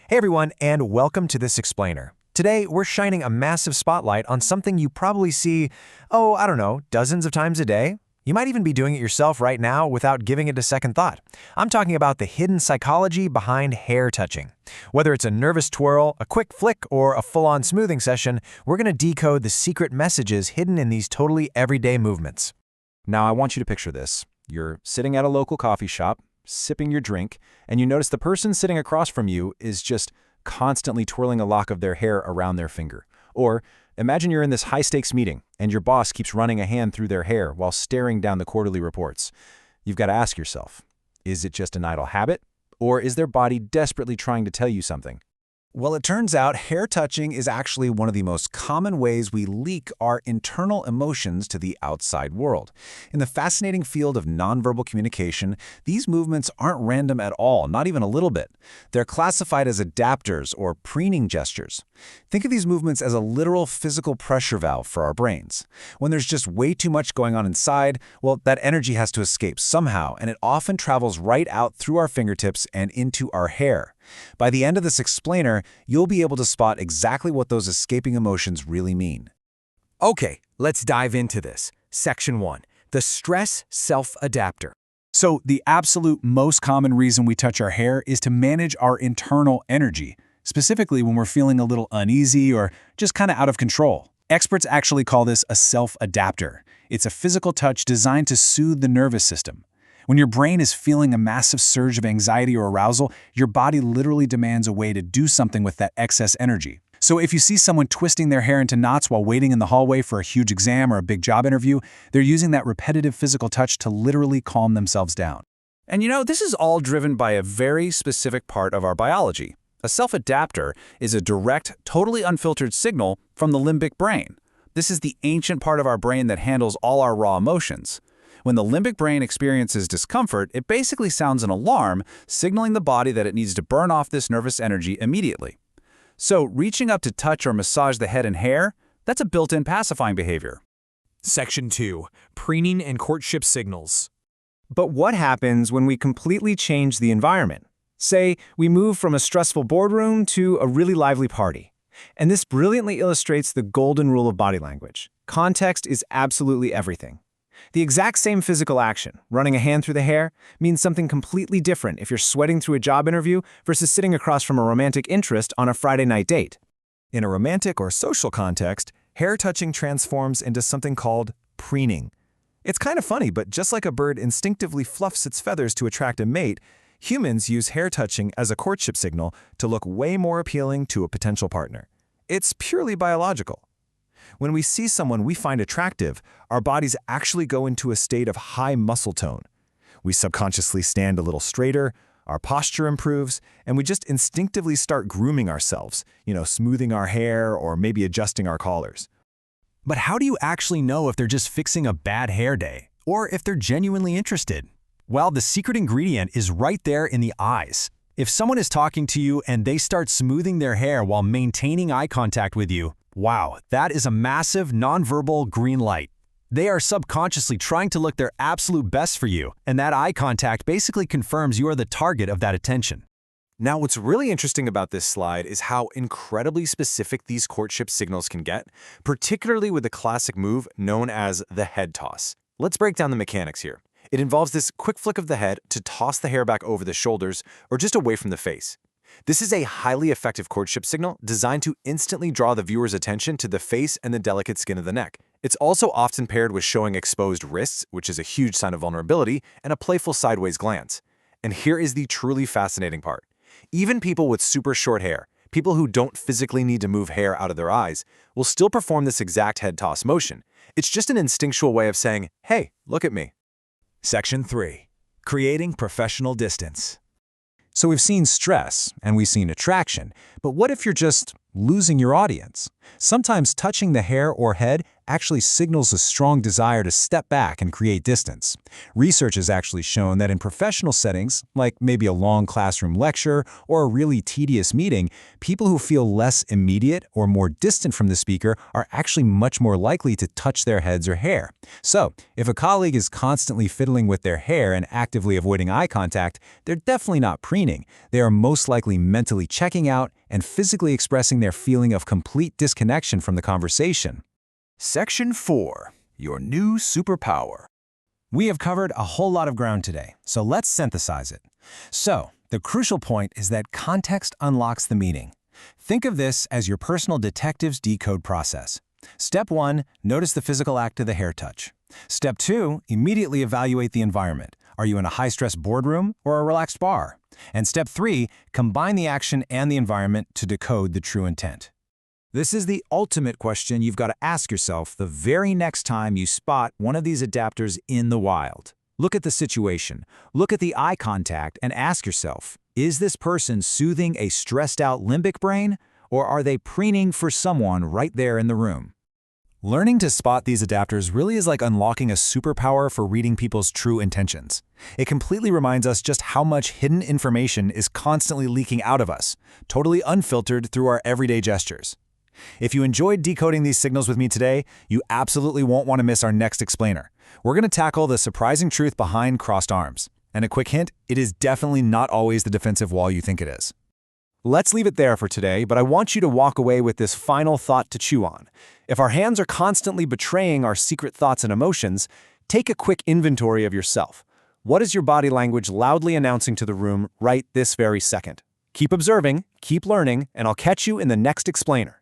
Hey everyone, and welcome to This Explainer. Today, we're shining a massive spotlight on something you probably see, I don't know, dozens of times a day. You might even be doing it yourself right now without giving it a second thought. I'm talking about the hidden psychology behind hair touching. Whether it's a nervous twirl, a quick flick, or a full-on smoothing session, we're going to decode the secret messages hidden in these totally everyday movements. Now I want you to picture this. You're sitting at a local coffee shop, sipping your drink, and you notice the person sitting across from you is just constantly twirling a lock of their hair around their finger. Or imagine you're in this high-stakes meeting, and your boss keeps running a hand through their hair while staring down the quarterly reports. You've got to ask yourself, is it just an idle habit, or is their body desperately trying to tell you something? Well, it turns out hair touching is actually one of the most common ways we leak our internal emotions to the outside world. In the fascinating field of nonverbal communication, these movements aren't random at all, not even a little bit. They're classified as adapters or preening gestures. Think of these movements as a literal physical pressure valve for our brains. When there's just way too much going on inside, well, that energy has to escape somehow, and it often travels right out through our fingertips and into our hair. By the end of this explainer, you'll be able to spot exactly what those escaping emotions really mean. Okay, let's dive into this. Section 1. The stress self-adapter. So, the absolute most common reason we touch our hair is to manage our internal energy, specifically when we're feeling a little uneasy or just kind of out of control. Experts actually call this a self-adapter. It's a physical touch designed to soothe the nervous system. When your brain is feeling a massive surge of anxiety or arousal, your body literally demands a way to do something with that excess energy. So if you see someone twisting their hair into knots while waiting in the hallway for a huge exam or a big job interview, they're using that repetitive physical touch to literally calm themselves down. And this is all driven by a very specific part of our biology. A self-adapter is a direct, totally unfiltered signal from the limbic brain. This is the ancient part of our brain that handles all our raw emotions. When the limbic brain experiences discomfort, it basically sounds an alarm, signaling the body that it needs to burn off this nervous energy immediately. So, reaching up to touch or massage the head and hair, that's a built-in pacifying behavior. Section 2. Preening and courtship signals. But what happens when we completely change the environment? Say, we move from a stressful boardroom to a really lively party. And this brilliantly illustrates the golden rule of body language. Context is absolutely everything. The exact same physical action, running a hand through the hair, means something completely different if you're sweating through a job interview versus sitting across from a romantic interest on a Friday night date. In a romantic or social context, hair touching transforms into something called preening. It's kind of funny, but just like a bird instinctively fluffs its feathers to attract a mate, humans use hair touching as a courtship signal to look way more appealing to a potential partner. It's purely biological. When we see someone we find attractive, our bodies actually go into a state of high muscle tone. We subconsciously stand a little straighter, our posture improves, and we just instinctively start grooming ourselves, smoothing our hair or maybe adjusting our collars. But how do you actually know if they're just fixing a bad hair day, or if they're genuinely interested? Well, the secret ingredient is right there in the eyes. If someone is talking to you and they start smoothing their hair while maintaining eye contact with you, wow, that is a massive nonverbal green light. They are subconsciously trying to look their absolute best for you, and that eye contact basically confirms you are the target of that attention. Now, what's really interesting about this slide is how incredibly specific these courtship signals can get, particularly with the classic move known as the head toss. Let's break down the mechanics here. It involves this quick flick of the head to toss the hair back over the shoulders or just away from the face. This is a highly effective courtship signal designed to instantly draw the viewer's attention to the face and the delicate skin of the neck. It's also often paired with showing exposed wrists, which is a huge sign of vulnerability, and a playful sideways glance. And here is the truly fascinating part. Even people with super short hair, people who don't physically need to move hair out of their eyes, will still perform this exact head toss motion. It's just an instinctual way of saying, hey, look at me. Section 3. Creating professional distance. So we've seen stress, and we've seen attraction, but what if you're just losing your audience. Sometimes touching the hair or head actually signals a strong desire to step back and create distance. Research has actually shown that in professional settings, like maybe a long classroom lecture or a really tedious meeting, people who feel less immediate or more distant from the speaker are actually much more likely to touch their heads or hair. So, if a colleague is constantly fiddling with their hair and actively avoiding eye contact, they're definitely not preening. They are most likely mentally checking out and physically expressing their feeling of complete disconnection from the conversation. Section 4. Your new superpower. We have covered a whole lot of ground today, so let's synthesize it. So, the crucial point is that context unlocks the meaning. Think of this as your personal detective's decode process. Step 1, notice the physical act of the hair touch. Step 2, immediately evaluate the environment. Are you in a high-stress boardroom or a relaxed bar? And Step 3, combine the action and the environment to decode the true intent. This is the ultimate question you've got to ask yourself the very next time you spot one of these adapters in the wild. Look at the situation, look at the eye contact, and ask yourself, is this person soothing a stressed-out limbic brain, or are they preening for someone right there in the room? Learning to spot these adapters really is like unlocking a superpower for reading people's true intentions. It completely reminds us just how much hidden information is constantly leaking out of us, totally unfiltered through our everyday gestures. If you enjoyed decoding these signals with me today, you absolutely won't want to miss our next explainer. We're going to tackle the surprising truth behind crossed arms. And a quick hint, it is definitely not always the defensive wall you think it is. Let's leave it there for today, but I want you to walk away with this final thought to chew on. If our hands are constantly betraying our secret thoughts and emotions, take a quick inventory of yourself. What is your body language loudly announcing to the room right this very second? Keep observing, keep learning, and I'll catch you in the next explainer.